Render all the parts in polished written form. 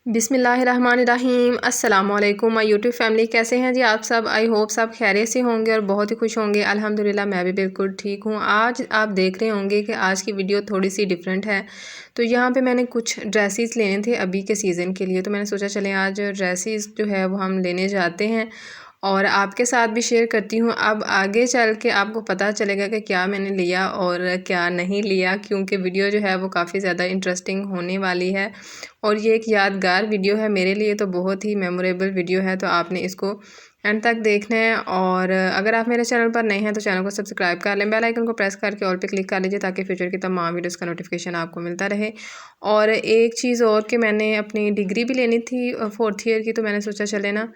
बिस्मिल्लाहिर्रहमानिर्रहीम अस्सलाम वालेकुम माय यूट्यूब फैमिली। कैसे हैं जी आप सब? आई होप सब खैरियत से होंगे और बहुत ही खुश होंगे। अल्हम्दुलिल्लाह मैं भी बिल्कुल ठीक हूँ। आज आप देख रहे होंगे कि आज की वीडियो थोड़ी सी डिफरेंट है। तो यहाँ पे मैंने कुछ ड्रेसेस लेने थे अभी के सीज़न के लिए, तो मैंने सोचा चलें आज ड्रेसेस जो है वो हम लेने जाते हैं और आपके साथ भी शेयर करती हूँ। अब आगे चल के आपको पता चलेगा कि क्या मैंने लिया और क्या नहीं लिया, क्योंकि वीडियो जो है वो काफ़ी ज़्यादा इंटरेस्टिंग होने वाली है और ये एक यादगार वीडियो है मेरे लिए, तो बहुत ही मेमोरेबल वीडियो है। तो आपने इसको एंड तक देखना है और अगर आप मेरे चैनल पर नए हैं तो चैनल को सब्सक्राइब कर लें, बेल आइकन को प्रेस करके ऑल पे क्लिक कर लीजिए ताकि फ्यूचर की तमाम वीडियोस का नोटिफिकेशन आपको मिलता रहे। और एक चीज़ और कि मैंने अपनी डिग्री भी लेनी थी 4th ईयर की, तो मैंने सोचा चले ना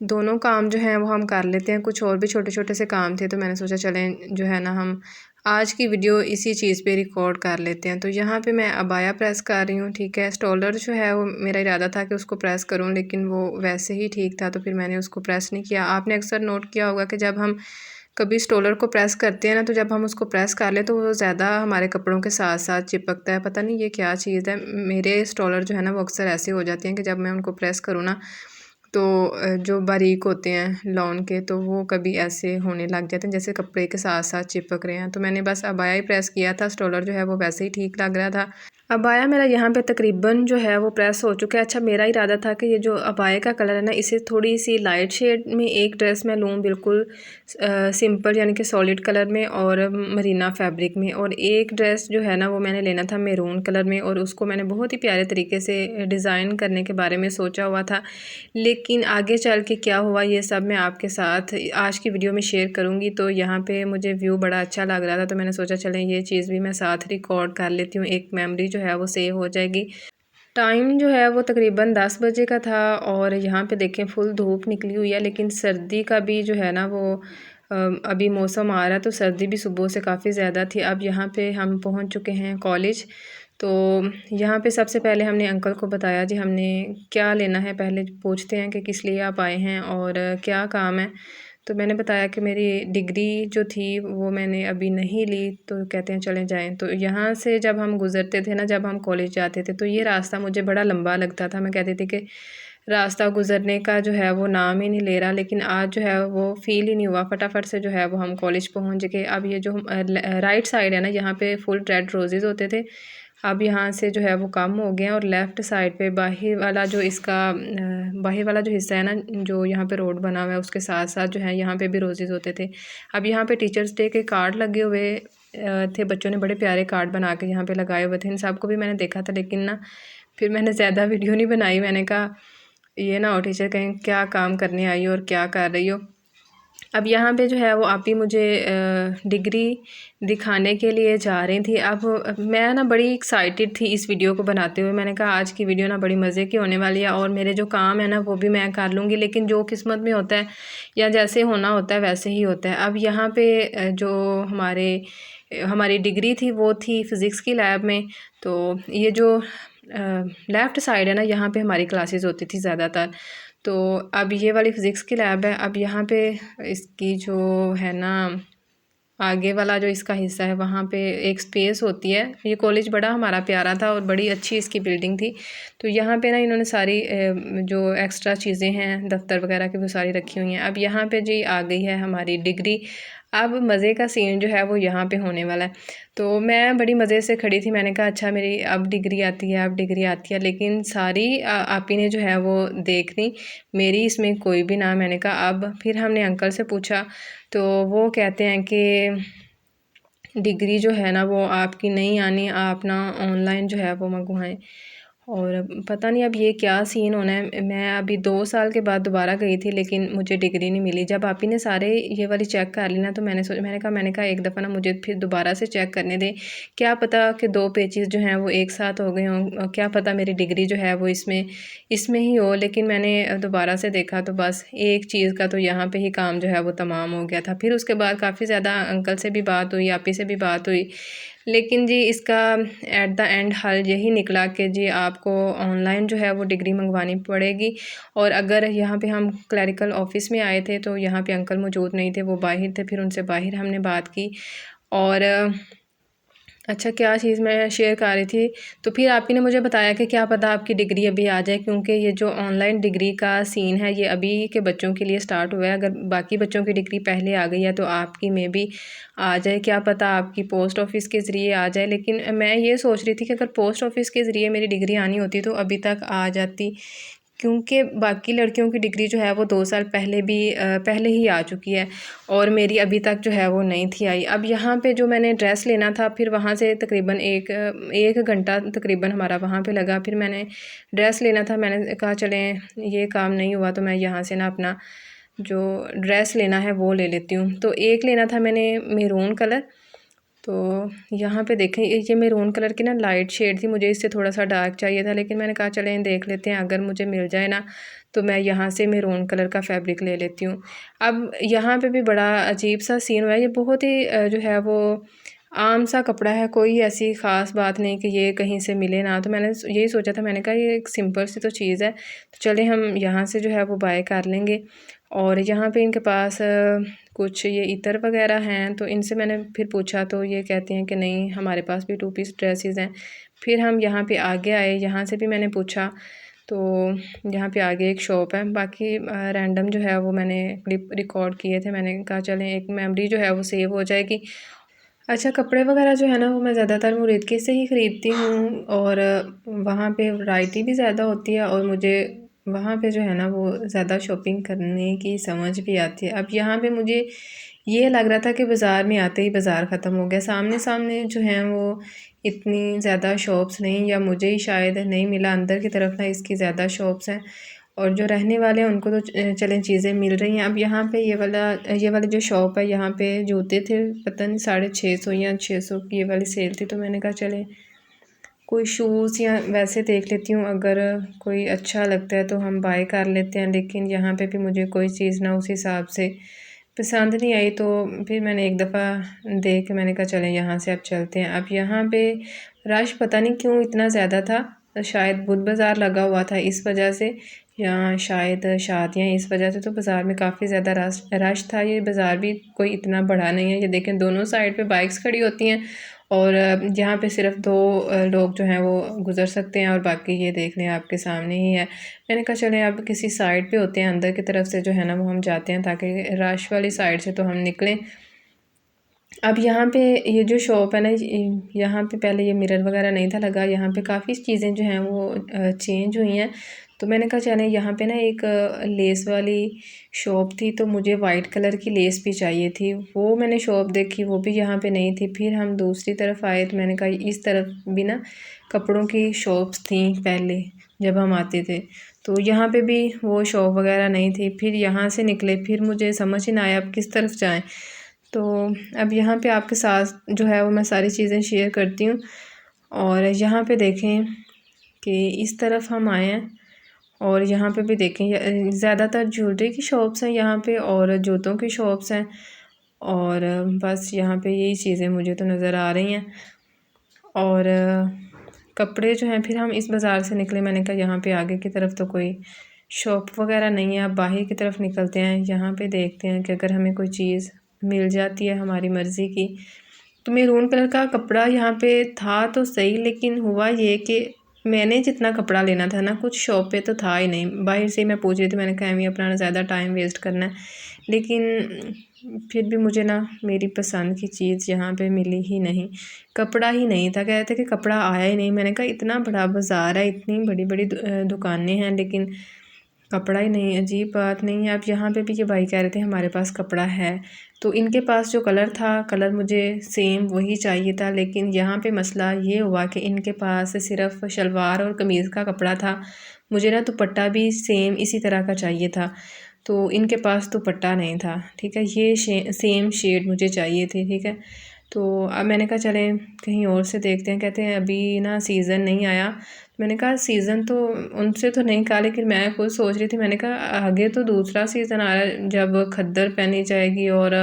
दोनों काम जो हैं वो हम कर लेते हैं। कुछ और भी छोटे छोटे से काम थे, तो मैंने सोचा चलें जो है ना हम आज की वीडियो इसी चीज़ पे रिकॉर्ड कर लेते हैं। तो यहाँ पे मैं अबाया प्रेस कर रही हूँ, ठीक है। स्टॉलर जो है वो मेरा इरादा था कि उसको प्रेस करूँ, लेकिन वो वैसे ही ठीक था तो फिर मैंने उसको प्रेस नहीं किया। आपने अक्सर नोट किया होगा कि जब हम कभी स्टॉलर को प्रेस करते हैं ना, तो जब हम उसको प्रेस कर लें तो वो ज़्यादा हमारे कपड़ों के साथ साथ चिपकता है। पता नहीं ये क्या चीज़ है, मेरे स्टॉलर जो है ना वो अक्सर ऐसे हो जाते हैं कि जब मैं उनको प्रेस करूँ ना तो जो बारीक होते हैं लॉन के, तो वो कभी ऐसे होने लग जाते हैं जैसे कपड़े के साथ साथ चिपक रहे हैं। तो मैंने बस अबाया ही प्रेस किया था, स्टॉलर जो है वो वैसे ही ठीक लग रहा था। अबाया मेरा यहाँ पे तकरीबन जो है वो प्रेस हो चुका है। अच्छा, मेरा इरादा था कि ये जो अबाया का कलर है ना, इसे थोड़ी सी लाइट शेड में एक ड्रेस मैं लूँ, बिल्कुल सिंपल यानी कि सॉलिड कलर में और मरीना फैब्रिक में, और एक ड्रेस जो है ना वो मैंने लेना था मैरून कलर में, और उसको मैंने बहुत ही प्यारे तरीके से डिज़ाइन करने के बारे में सोचा हुआ था। लेकिन आगे चल के क्या हुआ ये सब मैं आपके साथ आज की वीडियो में शेयर करूँगी। तो यहाँ पे मुझे व्यू बड़ा अच्छा लग रहा था, तो मैंने सोचा चलें ये चीज़ भी मैं साथ रिकॉर्ड कर लेती हूँ, एक मेमोरी जो है वो सेव हो जाएगी। टाइम जो है वो तकरीबन 10 बजे का था और यहाँ पे देखें फुल धूप निकली हुई है, लेकिन सर्दी का भी जो है ना वो अभी मौसम आ रहा है, तो सर्दी भी सुबह से काफ़ी ज़्यादा थी। अब यहाँ पे हम पहुँच चुके हैं कॉलेज। तो यहाँ पे सबसे पहले हमने अंकल को बताया जी हमने क्या लेना है, पहले पूछते हैं कि किस लिए आप आए हैं और क्या काम है। तो मैंने बताया कि मेरी डिग्री जो थी वो मैंने अभी नहीं ली, तो कहते हैं चलें जाएं। तो यहाँ से जब हम गुज़रते थे ना, जब हम कॉलेज जाते थे, तो ये रास्ता मुझे बड़ा लंबा लगता था। मैं कहती थी कि रास्ता गुज़रने का जो है वो नाम ही नहीं ले रहा, लेकिन आज जो है वो फ़ील ही नहीं हुआ। फटाफट से जो है वो हम कॉलेज पहुँच गए। अब ये जो राइट साइड है ना, यहाँ पे फुल रेड रोज़ेज़ होते थे, अब यहाँ से जो है वो कम हो गए हैं। और लेफ़्ट साइड पे बाहर वाला जो इसका बाहर वाला जो हिस्सा है ना, जो यहाँ पे रोड बना हुआ है, उसके साथ साथ जो है यहाँ पे भी रोज़ेज़ होते थे। अब यहाँ पे टीचर्स डे के कार्ड लगे हुए थे, बच्चों ने बड़े प्यारे कार्ड बना के यहाँ पे लगाए हुए थे। इन सबको भी मैंने देखा था, लेकिन ना फिर मैंने ज़्यादा वीडियो नहीं बनाई। मैंने कहा ये ना हो टीचर कहें क्या काम करने आई हो और क्या कर रही हो। अब यहाँ पे जो है वो आप ही मुझे डिग्री दिखाने के लिए जा रही थी। अब मैं ना बड़ी एक्साइटेड थी इस वीडियो को बनाते हुए। मैंने कहा आज की वीडियो ना बड़ी मज़े की होने वाली है और मेरे जो काम है ना वो भी मैं कर लूँगी, लेकिन जो किस्मत में होता है या जैसे होना होता है वैसे ही होता है। अब यहाँ पे जो हमारी डिग्री थी वो थी फ़िज़िक्स की लैब में। तो ये जो लेफ़्ट साइड है ना, यहाँ पे हमारी क्लासेस होती थी ज़्यादातर। तो अब ये वाली फ़िज़िक्स की लैब है। अब यहाँ पे इसकी जो है ना आगे वाला जो इसका हिस्सा है, वहाँ पे एक स्पेस होती है। ये कॉलेज बड़ा हमारा प्यारा था और बड़ी अच्छी इसकी बिल्डिंग थी। तो यहाँ पे ना इन्होंने सारी जो एक्स्ट्रा चीज़ें हैं दफ्तर वगैरह की वो सारी रखी हुई हैं। अब यहाँ पे जी आ गई है हमारी डिग्री। अब मज़े का सीन जो है वो यहाँ पे होने वाला है। तो मैं बड़ी मज़े से खड़ी थी, मैंने कहा अच्छा मेरी अब डिग्री आती है, अब डिग्री आती है, लेकिन सारी आप ही ने जो है वो देख ली, मेरी इसमें कोई भी ना। मैंने कहा अब फिर हमने अंकल से पूछा, तो वो कहते हैं कि डिग्री जो है ना वो आपकी नहीं आनी, आप ना ऑनलाइन जो है वो मंगवाएं। और पता नहीं अब ये क्या सीन होना है। मैं अभी 2 साल के बाद दोबारा गई थी, लेकिन मुझे डिग्री नहीं मिली। जब आप ही ने सारे ये वाली चेक कर ली ना, तो मैंने कहा एक दफ़ा ना मुझे फिर दोबारा से चेक करने दें, क्या पता कि 2 पेजेस जो हैं वो एक साथ हो गए हों, क्या पता मेरी डिग्री जो है वो इसमें ही हो। लेकिन मैंने दोबारा से देखा तो बस एक चीज़ का तो यहाँ पे ही काम जो है वो तमाम हो गया था। फिर उसके बाद काफ़ी ज़्यादा अंकल से भी बात हुई, आप ही से भी बात हुई, लेकिन जी इसका एट द एंड हल यही निकला कि जी आपको ऑनलाइन जो है वो डिग्री मंगवानी पड़ेगी। और अगर यहाँ पे हम क्लरिकल ऑफिस में आए थे तो यहाँ पे अंकल मौजूद नहीं थे, वो बाहर थे। फिर उनसे बाहर हमने बात की और अच्छा, क्या चीज़ मैं शेयर कर रही थी, तो फिर आप ही ने मुझे बताया कि क्या पता आपकी डिग्री अभी आ जाए, क्योंकि ये जो ऑनलाइन डिग्री का सीन है ये अभी के बच्चों के लिए स्टार्ट हुआ है। अगर बाकी बच्चों की डिग्री पहले आ गई है तो आपकी में भी आ जाए, क्या पता आपकी पोस्ट ऑफिस के ज़रिए आ जाए। लेकिन मैं ये सोच रही थी कि अगर पोस्ट ऑफिस के ज़रिए मेरी डिग्री आनी होती तो अभी तक आ जाती, क्योंकि बाकी लड़कियों की डिग्री जो है वो 2 साल पहले भी पहले ही आ चुकी है और मेरी अभी तक जो है वो नहीं थी आई। अब यहाँ पे जो मैंने ड्रेस लेना था, फिर वहाँ से तकरीबन एक घंटा तकरीबन हमारा वहाँ पे लगा। फिर मैंने ड्रेस लेना था, मैंने कहा चलें ये काम नहीं हुआ तो मैं यहाँ से ना अपना जो ड्रेस लेना है वो ले लेती हूँ। तो एक लेना था मैंने मैरून कलर, तो यहाँ पे देखें ये मैरून कलर की ना लाइट शेड थी, मुझे इससे थोड़ा सा डार्क चाहिए था, लेकिन मैंने कहा चलें देख लेते हैं, अगर मुझे मिल जाए ना तो मैं यहाँ से मैरून कलर का फैब्रिक ले लेती हूँ। अब यहाँ पे भी बड़ा अजीब सा सीन हुआ है, ये बहुत ही जो है वो आम सा कपड़ा है, कोई ऐसी ख़ास बात नहीं कि ये कहीं से मिले ना। तो मैंने यही सोचा था, मैंने कहा ये एक सिंपल सी तो चीज़ है, तो चले हम यहाँ से जो है वो बाय कर लेंगे। और यहाँ पे इनके पास कुछ ये इत्र वगैरह हैं, तो इनसे मैंने फिर पूछा तो ये कहते हैं कि नहीं हमारे पास भी 2 पीस ड्रेसेस हैं। फिर हम यहाँ पे आगे आए, यहाँ से भी मैंने पूछा, तो यहाँ पे आगे एक शॉप है। बाकी रैंडम जो है वो मैंने क्लिप रिकॉर्ड किए थे, मैंने कहा चलें एक मेमोरी जो है वो सेव हो जाएगी। अच्छा, कपड़े वगैरह जो है ना वो मैं ज़्यादातर मुरीदके से ही ख़रीदती हूँ, और वहाँ पे वैरायटी भी ज़्यादा होती है और मुझे वहाँ पे जो है ना वो ज़्यादा शॉपिंग करने की समझ भी आती है। अब यहाँ पे मुझे ये लग रहा था कि बाज़ार में आते ही बाज़ार ख़त्म हो गया, सामने सामने जो हैं वो इतनी ज़्यादा शॉप्स नहीं, या मुझे ही शायद नहीं मिला, अंदर की तरफ ना इसकी ज़्यादा शॉप्स हैं और जो रहने वाले हैं उनको तो चलें चीज़ें मिल रही हैं। अब यहाँ पे ये वाली जो शॉप है, यहाँ पे जूते थे पता नहीं 650 या 600 की ये वाली सेल थी, तो मैंने कहा चलें कोई शूज़ या वैसे देख लेती हूँ, अगर कोई अच्छा लगता है तो हम बाय कर लेते हैं। लेकिन यहाँ पे भी मुझे कोई चीज़ ना उस हिसाब से पसंद नहीं आई, तो फिर मैंने एक दफ़ा देख के मैंने कहा चलें यहाँ से अब चलते हैं। अब यहाँ पे रश पता नहीं क्यों इतना ज़्यादा था, शायद बुध बाज़ार लगा हुआ था इस वजह से, या शायद शादियाँ इस वजह से, तो बाज़ार में काफ़ी ज़्यादा रश था। ये बाज़ार भी कोई इतना बड़ा नहीं है, ये देखें दोनों साइड पे बाइक्स खड़ी होती हैं और यहाँ पे सिर्फ 2 लोग जो हैं वो गुज़र सकते हैं और बाकी ये देख लें आपके सामने ही है। मैंने कहा चलें अब किसी साइड पे होते हैं, अंदर की तरफ से जो है ना वो हम जाते हैं, ताकि रश वाली साइड से तो हम निकलें। अब यहाँ पे ये जो शॉप है ना, यहाँ पे पहले ये मिरर वगैरह नहीं था लगा, यहाँ पे काफ़ी चीज़ें जो हैं वो चेंज हुई हैं। तो मैंने कहा चलें यहाँ पे ना एक लेस वाली शॉप थी, तो मुझे वाइट कलर की लेस भी चाहिए थी, वो मैंने शॉप देखी, वो भी यहाँ पे नहीं थी। फिर हम दूसरी तरफ आए तो मैंने कहा इस तरफ भी ना कपड़ों की शॉप्स थी पहले जब हम आते थे, तो यहाँ पे भी वो शॉप वगैरह नहीं थी। फिर यहाँ से निकले, फिर मुझे समझ ही ना आया अब किस तरफ जाएँ। तो अब यहाँ पे आपके साथ जो है वो मैं सारी चीज़ें शेयर करती हूँ। और यहाँ पे देखें कि इस तरफ हम आए हैं और यहाँ पे भी देखें ज़्यादातर ज्वेलरी की शॉप्स हैं यहाँ पे और जूतों की शॉप्स हैं, और बस यहाँ पे यही चीज़ें मुझे तो नज़र आ रही हैं। और कपड़े जो हैं, फिर हम इस बाज़ार से निकले, मैंने कहा यहाँ पे आगे की तरफ तो कोई शॉप वगैरह नहीं है, अब बाहर की तरफ निकलते हैं, यहाँ पे देखते हैं कि अगर हमें कोई चीज़ मिल जाती है हमारी मर्ज़ी की। तो मैरून कलर का कपड़ा यहाँ पे था तो सही, लेकिन हुआ ये कि मैंने जितना कपड़ा लेना था ना कुछ शॉप पे तो था ही नहीं, बाहर से ही मैं पूछ रही थी, मैंने कहा अपना ज़्यादा टाइम वेस्ट करना है, लेकिन फिर भी मुझे ना मेरी पसंद की चीज़ यहाँ पे मिली ही नहीं, कपड़ा ही नहीं था, कहते कि कपड़ा आया ही नहीं। मैंने कहा इतना बड़ा बाज़ार है, इतनी बड़ी बड़ी दुकानें हैं, लेकिन कपड़ा ही नहीं, अजीब बात नहीं है। अब यहाँ पे भी ये भाई कह रहे थे हमारे पास कपड़ा है, तो इनके पास जो कलर था, कलर मुझे सेम वही चाहिए था, लेकिन यहाँ पे मसला ये हुआ कि इनके पास सिर्फ शलवार और कमीज़ का कपड़ा था, मुझे ना दुपट्टा भी सेम इसी तरह का चाहिए था, तो इनके पास दुपट्टा नहीं था। ठीक है, ये सेम शेड मुझे चाहिए थी। ठीक है, तो अब मैंने कहा चलें कहीं और से देखते हैं, कहते हैं अभी ना सीज़न नहीं आया। मैंने कहा सीज़न तो उनसे तो नहीं कहा, लेकिन मैं खुद सोच रही थी, मैंने कहा आगे तो दूसरा सीज़न आ रहा है जब खद्दर पहनी जाएगी और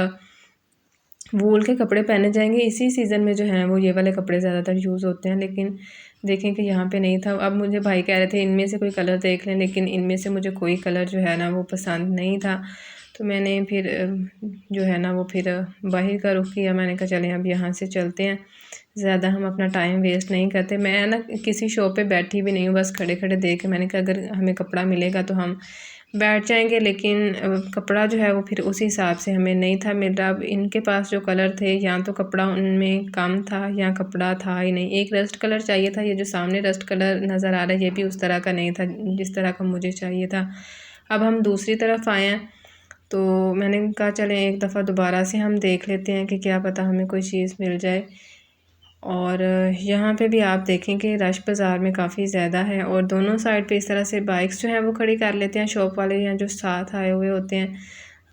वूल के कपड़े पहने जाएंगे, इसी सीज़न में जो है वो ये वाले कपड़े ज़्यादातर यूज़ होते हैं, लेकिन देखें कि यहाँ पे नहीं था। अब मुझे भाई कह रहे थे इनमें से कोई कलर देख लें, लेकिन इनमें से मुझे कोई कलर जो है ना वो पसंद नहीं था, तो मैंने फिर जो है ना वो फिर बाहर का रुख किया। मैंने कहा चलें अब यहाँ से चलते हैं, ज़्यादा हम अपना टाइम वेस्ट नहीं करते। मैं ना किसी शॉप पे बैठी भी नहीं हूँ, बस खड़े खड़े देख के मैंने कहा अगर हमें कपड़ा मिलेगा तो हम बैठ जाएंगे, लेकिन कपड़ा जो है वो फिर उसी हिसाब से हमें नहीं था मिल रहा। अब इनके पास जो कलर थे, या तो कपड़ा उनमें कम था या कपड़ा था ही नहीं। एक रस्ट कलर चाहिए था, ये जो सामने रस्ट कलर नज़र आ रहा है ये भी उस तरह का नहीं था जिस तरह का मुझे चाहिए था। अब हम दूसरी तरफ आए हैं तो मैंने कहा चलें एक दफ़ा दोबारा से हम देख लेते हैं कि क्या पता हमें कोई चीज़ मिल जाए। और यहाँ पे भी आप देखें कि रश बाज़ार में काफ़ी ज़्यादा है और दोनों साइड पे इस तरह से बाइक्स जो हैं वो खड़ी कर लेते हैं शॉप वाले या जो साथ आए हुए होते हैं,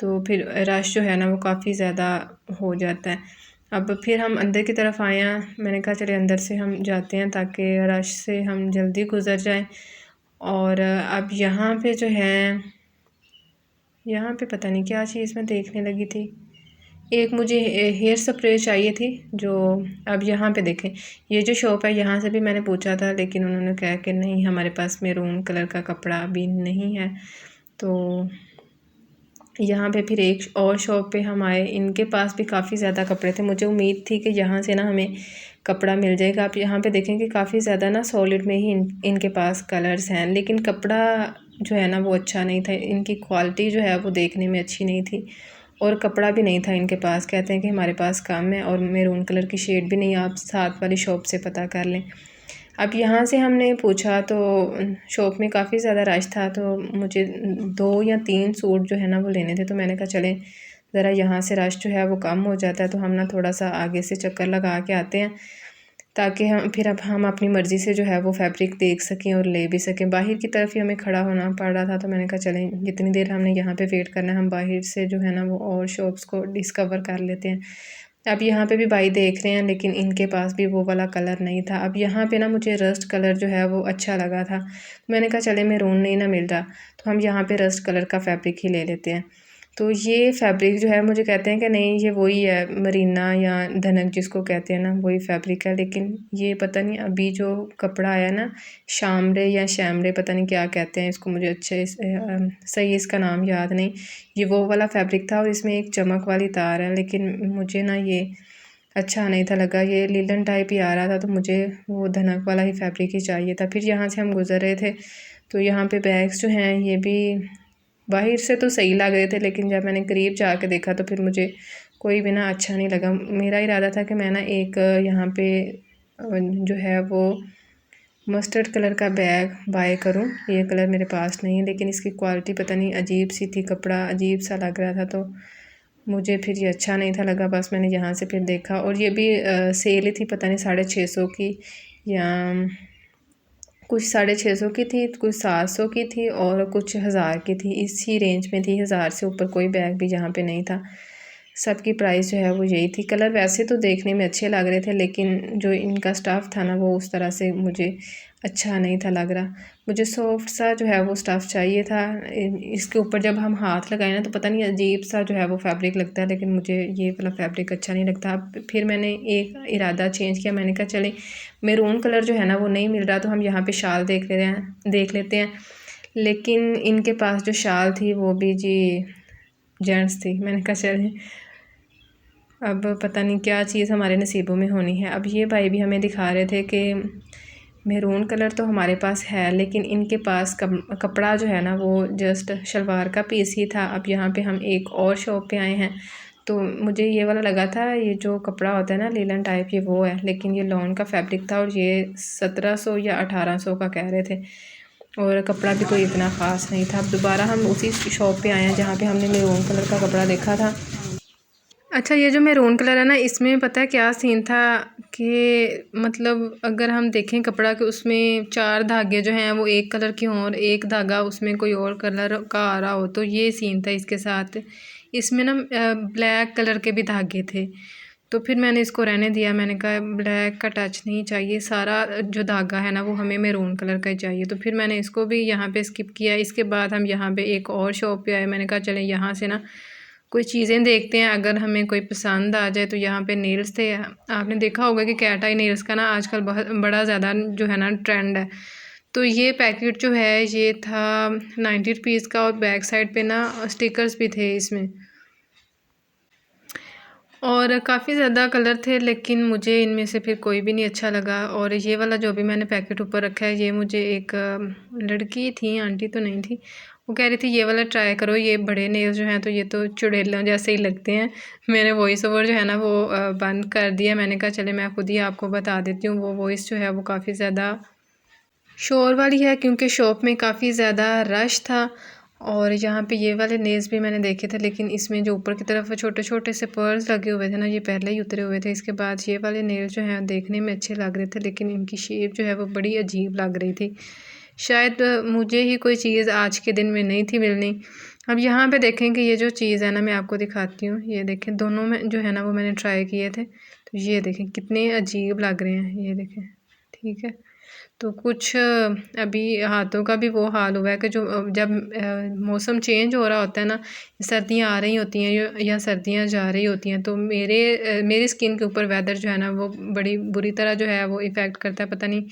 तो फिर रश जो है ना वो काफ़ी ज़्यादा हो जाता है। अब फिर हम अंदर की तरफ आए हैं, मैंने कहा चले अंदर से हम जाते हैं ताकि रश से हम जल्दी गुज़र जाएँ। और अब यहाँ पे जो है, यहाँ पे पता नहीं क्या चीज़ मैं देखने लगी थी, एक मुझे हेयर स्प्रे चाहिए थी जो। अब यहाँ पे देखें, ये जो शॉप है यहाँ से भी मैंने पूछा था, लेकिन उन्होंने कहा कि नहीं हमारे पास मैरून कलर का कपड़ा अभी नहीं है। तो यहाँ पे फिर एक और शॉप पे हम आए, इनके पास भी काफ़ी ज़्यादा कपड़े थे। मुझे उम्मीद थी कि यहाँ से ना हमें कपड़ा मिल जाएगा। आप यहाँ पे देखें कि काफ़ी ज़्यादा ना सॉलिड में ही इनके पास कलर्स हैं, लेकिन कपड़ा जो है ना वो अच्छा नहीं था। इनकी क्वालिटी जो है वो देखने में अच्छी नहीं थी और कपड़ा भी नहीं था इनके पास। कहते हैं कि हमारे पास कम है और मैरून कलर की शेड भी नहीं, आप साथ वाली शॉप से पता कर लें। अब यहाँ से हमने पूछा तो शॉप में काफ़ी ज़्यादा रश था, तो मुझे 2 या 3 सूट जो है ना वो लेने थे। तो मैंने कहा चलें ज़रा यहाँ से रश जो है वो कम हो जाता है तो हम ना थोड़ा सा आगे से चक्कर लगा के आते हैं, ताकि अब हम अपनी मर्ज़ी से जो है वो फैब्रिक देख सकें और ले भी सकें। बाहर की तरफ ही हमें खड़ा होना पड़ रहा था, तो मैंने कहा चलें जितनी देर हमने यहाँ पे वेट करना है हम बाहर से जो है ना वो और शॉप्स को डिस्कवर कर लेते हैं। अब यहाँ पे भी भाई देख रहे हैं, लेकिन इनके पास भी वो वाला कलर नहीं था। अब यहाँ पे ना मुझे रस्ट कलर जो है वो अच्छा लगा था, मैंने कहा चले मैरून नहीं ना मिल रहा तो हम यहाँ पे रस्ट कलर का फैब्रिक ही ले लेते हैं। तो ये फैब्रिक जो है मुझे कहते हैं कि नहीं ये वही है मरीना या धनक जिसको कहते हैं ना, वही फैब्रिक है। लेकिन ये पता नहीं अभी जो कपड़ा आया ना, शामरे या शैमरे पता नहीं क्या कहते हैं इसको, मुझे अच्छे सही इसका नाम याद नहीं। ये वो वाला फैब्रिक था और इसमें एक चमक वाली तार है, लेकिन मुझे ना ये अच्छा नहीं था लगा, ये लीलन टाइप ही आ रहा था, तो मुझे वो धनक वाला ही फैब्रिक ही चाहिए था। फिर यहाँ से हम गुज़र रहे थे तो यहाँ पे बैग्स जो हैं ये भी बाहर से तो सही लग रहे थे, लेकिन जब मैंने करीब जाके देखा तो फिर मुझे कोई भी ना अच्छा नहीं लगा। मेरा इरादा था कि मैं ना एक यहाँ पे जो है वो मस्टर्ड कलर का बैग बाय करूँ। ये कलर मेरे पास नहीं है, लेकिन इसकी क्वालिटी पता नहीं अजीब सी थी, कपड़ा अजीब सा लग रहा था, तो मुझे फिर ये अच्छा नहीं था लगा। बस मैंने यहाँ से फिर देखा और ये भी सेल ही थी, पता नहीं 650 की या कुछ 650 की थी, कुछ 700 की थी और कुछ 1000 की थी, इसी रेंज में थी। 1000 से ऊपर कोई बैग भी यहाँ पे नहीं था, सबकी प्राइस जो है वो यही थी। कलर वैसे तो देखने में अच्छे लग रहे थे, लेकिन जो इनका स्टफ़ था ना वो उस तरह से मुझे अच्छा नहीं था लग रहा। मुझे सॉफ्ट सा जो है वो स्टफ़ चाहिए था। इसके ऊपर जब हम हाथ लगाए ना तो पता नहीं अजीब सा जो है वो फैब्रिक लगता है, लेकिन मुझे ये वाला फैब्रिक अच्छा नहीं लगता। अब फिर मैंने एक इरादा चेंज किया, मैंने कहा चले मैरून कलर जो है ना वो नहीं मिल रहा तो हम यहाँ पे शाल देख लेते हैं। लेकिन इनके पास जो शाल थी वो भी जी जेंट्स थी। मैंने कहा चले अब पता नहीं क्या चीज़ हमारे नसीबों में होनी है। अब ये भाई भी हमें दिखा रहे थे कि मैरून कलर तो हमारे पास है, लेकिन इनके पास कपड़ा जो है ना वो जस्ट शलवार का पीस ही था। अब यहाँ पे हम एक और शॉप पे आए हैं, तो मुझे ये वाला लगा था ये जो कपड़ा होता है ना लीलन टाइप ये वो है, लेकिन ये लॉन का फैब्रिक था और ये 1700 या 1800 का कह रहे थे और कपड़ा भी कोई इतना ख़ास नहीं था। अब दोबारा हम उसी शॉप पे आए हैं जहाँ पे हमने मैरून कलर का कपड़ा देखा था। अच्छा, ये जो मैरून कलर है ना इसमें पता है क्या सीन था कि मतलब अगर हम देखें कपड़ा कि उसमें 4 धागे जो हैं वो एक कलर के हों और एक धागा उसमें कोई और कलर का आ रहा हो, तो ये सीन था इसके साथ। इसमें ना ब्लैक कलर के भी धागे थे, तो फिर मैंने इसको रहने दिया। मैंने कहा ब्लैक का टच नहीं चाहिए, सारा जो धागा है ना वो हमें मैरून कलर का ही चाहिए, तो फिर मैंने इसको भी यहाँ पे स्किप किया। इसके बाद हम यहाँ पे एक और शॉप पे आए, मैंने कहा चलें यहाँ से ना कोई चीज़ें देखते हैं, अगर हमें कोई पसंद आ जाए। तो यहाँ पे नेल्स थे, आपने देखा होगा कि कैट आई नेल्स का ना आजकल बहुत बड़ा ज़्यादा जो है ना ट्रेंड है। तो ये पैकेट जो है ये था 90 रुपीज़ का और बैक साइड पे ना स्टिकर्स भी थे इसमें। और काफ़ी ज़्यादा कलर थे, लेकिन मुझे इनमें से फिर कोई भी नहीं अच्छा लगा। और ये वाला जो भी मैंने पैकेट ऊपर रखा है, ये मुझे एक लड़की थी, आंटी तो नहीं थी, वो कह रही थी ये वाला ट्राई करो, ये बड़े नेल्स जो हैं तो ये तो चुड़ैलों जैसे ही लगते हैं। मैंने वॉइस ओवर जो है ना वो बंद कर दिया। मैंने कहा चले मैं खुद ही आपको बता देती हूँ। वो वॉइस जो है वो काफ़ी ज़्यादा शोर वाली है, क्योंकि शॉप में काफ़ी ज़्यादा रश था। और यहाँ पे ये वाले नेल्स भी मैंने देखे थे, लेकिन इसमें जो ऊपर की तरफ छोटे छोटे से पर्ल्स लगे हुए थे ना, ये पहले ही उतरे हुए थे। इसके बाद ये वाले नेल्स जो हैं देखने में अच्छे लग रहे थे, लेकिन इनकी शेप जो है वो बड़ी अजीब लग रही थी। शायद मुझे ही कोई चीज़ आज के दिन में नहीं थी मिलनी। अब यहाँ पे देखें कि ये जो चीज़ है ना, मैं आपको दिखाती हूँ। ये देखें, दोनों में जो है ना वो मैंने ट्राई किए थे, तो ये देखें कितने अजीब लग रहे हैं। ये देखें, ठीक है। तो कुछ अभी हाथों का भी वो हाल हुआ है कि जो जब मौसम चेंज हो रहा होता है ना, सर्दियाँ आ रही होती हैं या सर्दियाँ जा रही होती हैं, तो मेरी स्किन के ऊपर वेदर जो है ना वो बड़ी बुरी तरह जो है वो इफ़ेक्ट करता है। पता नहीं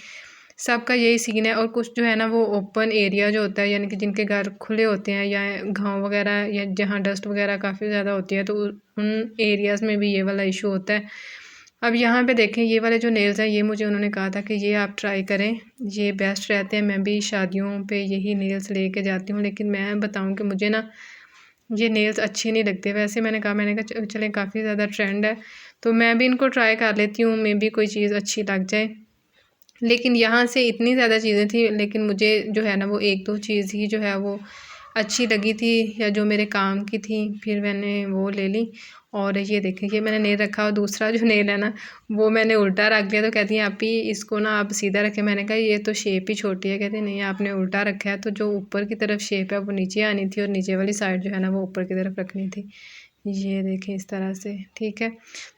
सबका यही सीन है। और कुछ जो है ना वो ओपन एरिया जो होता है, यानी कि जिनके घर खुले होते हैं या गाँव वगैरह, या जहाँ डस्ट वगैरह काफ़ी ज़्यादा होती है, तो उन एरियाज़ में भी ये वाला इशू होता है। अब यहाँ पे देखें, ये वाले जो नेल्स हैं, ये मुझे उन्होंने कहा था कि ये आप ट्राई करें, ये बेस्ट रहते हैं। मैं भी शादियों पे यही नेल्स लेके जाती हूँ, लेकिन मैं बताऊँ कि मुझे ना ये नेल्स अच्छे नहीं लगते। वैसे मैंने कहा चलें, काफ़ी ज़्यादा ट्रेंड है तो मैं भी इनको ट्राई कर लेती हूँ, मे बी कोई चीज़ अच्छी लग जाए। लेकिन यहाँ से इतनी ज़्यादा चीज़ें थी, लेकिन मुझे जो है ना वो एक दो चीज़ ही जो है वो अच्छी लगी थी, या जो मेरे काम की थी, फिर मैंने वो ले ली। और ये देखें, ये मैंने नेल रखा, और दूसरा जो नेल है ना वो मैंने उल्टा रख दिया। तो कहती हैं आप ही इसको ना आप सीधा रखें। मैंने कहा ये तो शेप ही छोटी है। कहती नहीं, आपने उल्टा रखा है, तो जो ऊपर की तरफ शेप है वो नीचे आनी थी, और नीचे वाली साइड जो है ना वो ऊपर की तरफ रखनी थी। ये देखें इस तरह से, ठीक है।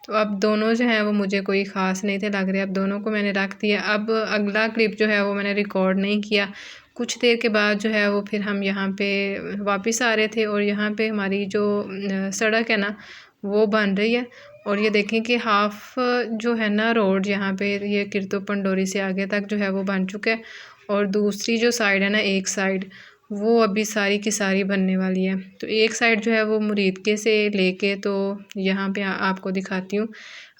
तो अब दोनों जो हैं वो मुझे कोई ख़ास नहीं थे लग रहे। अब दोनों को मैंने रख दिया। अब अगला क्लिप जो है वो मैंने रिकॉर्ड नहीं किया। कुछ देर के बाद जो है वो फिर हम यहाँ पे वापस आ रहे थे, और यहाँ पे हमारी जो सड़क है ना वो बन रही है। और ये देखें कि हाफ़ जो है ना रोड यहाँ पे, ये किरतो पंडोरी से आगे तक जो है वो बन चुका है। और दूसरी जो साइड है ना, एक साइड वो अभी सारी की सारी बनने वाली है। तो एक साइड जो है वो मुरीदके से लेके तो यहाँ पे आपको दिखाती हूँ।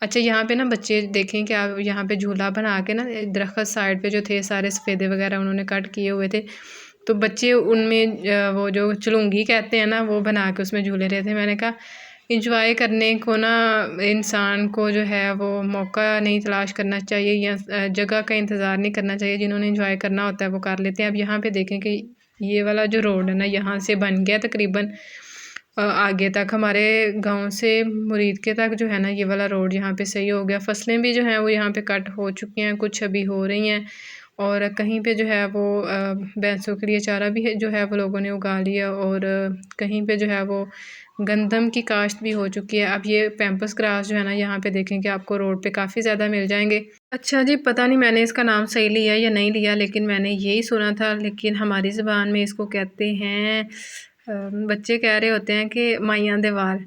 अच्छा, यहाँ पे ना बच्चे देखें कि आप यहाँ पे झूला बना के ना, दरख्त साइड पे जो थे सारे सफ़ेदे वगैरह उन्होंने कट किए हुए थे, तो बच्चे उनमें वो जो चुलूंगी कहते हैं ना वो बना के उसमें झूले रहे थे। मैंने कहा इंजॉय करने को ना इंसान को जो है वो मौका नहीं तलाश करना चाहिए, या जगह का इंतज़ार नहीं करना चाहिए। जिन्होंने इंजॉय करना होता है वो कर लेते हैं। अब यहाँ पे देखें कि ये वाला जो रोड है ना यहाँ से बन गया तकरीबन आगे तक, हमारे गांव से मुरीदके तक जो है ना ये वाला रोड यहाँ पे सही हो गया। फसलें भी जो हैं वो यहाँ पे कट हो चुकी हैं, कुछ अभी हो रही हैं। और कहीं पे जो है वो भैंसों के लिए चारा भी है जो है वो लोगों ने उगा लिया। और कहीं पे जो है वो गंदम की काश्त भी हो चुकी है। अब ये पैम्पस ग्रास जो है ना यहाँ पे देखें कि आपको रोड पे काफ़ी ज़्यादा मिल जाएंगे। अच्छा जी, पता नहीं मैंने इसका नाम सही लिया या नहीं लिया, लेकिन मैंने यही सुना था। लेकिन हमारी ज़बान में इसको कहते हैं बच्चे कह रहे होते हैं कि माइयां दे वाल।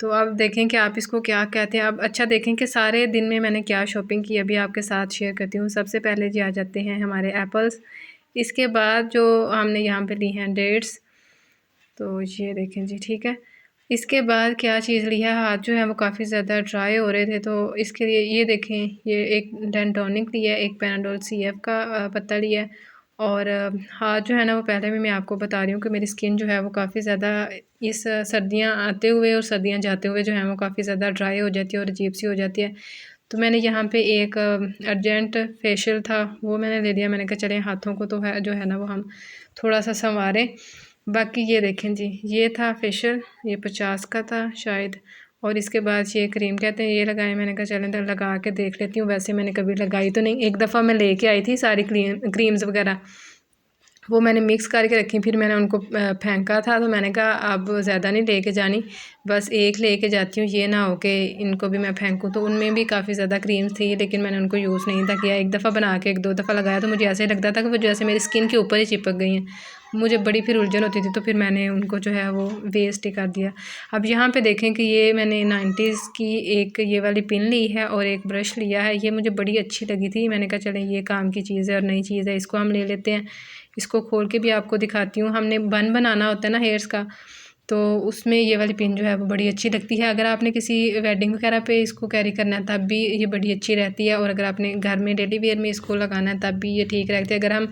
तो अब देखें कि आप इसको क्या कहते हैं। अब अच्छा देखें कि सारे दिन में मैंने क्या शॉपिंग की, अभी आपके साथ शेयर करती हूँ। सबसे पहले जी आ जाते हैं हमारे एप्पल्स। इसके बाद जो हमने यहाँ पे ली हैं डेट्स, तो ये देखें जी, ठीक है। इसके बाद क्या चीज़ ली है, हाथ जो है वो काफ़ी ज़्यादा ड्राई हो रहे थे, तो इसके लिए ये देखें, ये एक डेंटोनिक लिया है, एक पैनाडोल CF का पत्ता लिया है। और हाथ जो है ना वो पहले भी मैं आपको बता रही हूँ कि मेरी स्किन जो है वो काफ़ी ज़्यादा इस सर्दियाँ आते हुए और सर्दियाँ जाते हुए जो है वो काफ़ी ज़्यादा ड्राई हो जाती है और अजीब सी हो जाती है। तो मैंने यहाँ पे एक अर्जेंट फेशियल था वो मैंने ले लिया। मैंने कहा चलें हाथों को तो है जो है ना वो हम थोड़ा सा संवारें। बाकी ये देखें जी, ये था फेशियल, ये 50 का था शायद। और इसके बाद ये क्रीम कहते हैं, ये लगाए। मैंने कहा चलें तो लगा के देख लेती हूँ। वैसे मैंने कभी लगाई तो नहीं, एक दफ़ा मैं लेके आई थी सारी क्रीम्स वगैरह, वो मैंने मिक्स करके रखी, फिर मैंने उनको फेंका था। तो मैंने कहा अब ज़्यादा नहीं लेके जानी, बस एक लेके जाती हूँ, ये ना हो कि इनको भी मैं फेंकूँ। तो उनमें भी काफ़ी ज़्यादा क्रीम्स थी, लेकिन मैंने उनको यूज़ नहीं था किया। एक दफ़ा बना के एक दो दफ़ा लगाया तो मुझे ऐसे लगता था कि वो जैसे मेरी स्किन के ऊपर ही चिपक गई हैं। मुझे बड़ी फिर उलझन होती थी, तो फिर मैंने उनको जो है वो वेस्ट ही कर दिया। अब यहाँ पे देखें कि ये मैंने 90s की एक ये वाली पिन ली है और एक ब्रश लिया है। ये मुझे बड़ी अच्छी लगी थी, मैंने कहा चलें ये काम की चीज़ है और नई चीज़ है, इसको हम ले लेते हैं। इसको खोल के भी आपको दिखाती हूँ। हमने बन बनाना होता है ना हेयर्स का, तो उसमें ये वाली पिन जो है वो बड़ी अच्छी लगती है। अगर आपने किसी वेडिंग वगैरह पे इसको कैरी करना है तब भी ये बड़ी अच्छी रहती है, और अगर आपने घर में डेली वेयर में इसको लगाना है तब भी ये ठीक रहती है। अगर हम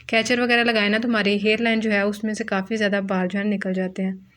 कैचर वगैरह लगाए ना तो हमारी हेयर लाइन जो है उसमें से काफ़ी ज़्यादा बाल जो है निकल जाते हैं।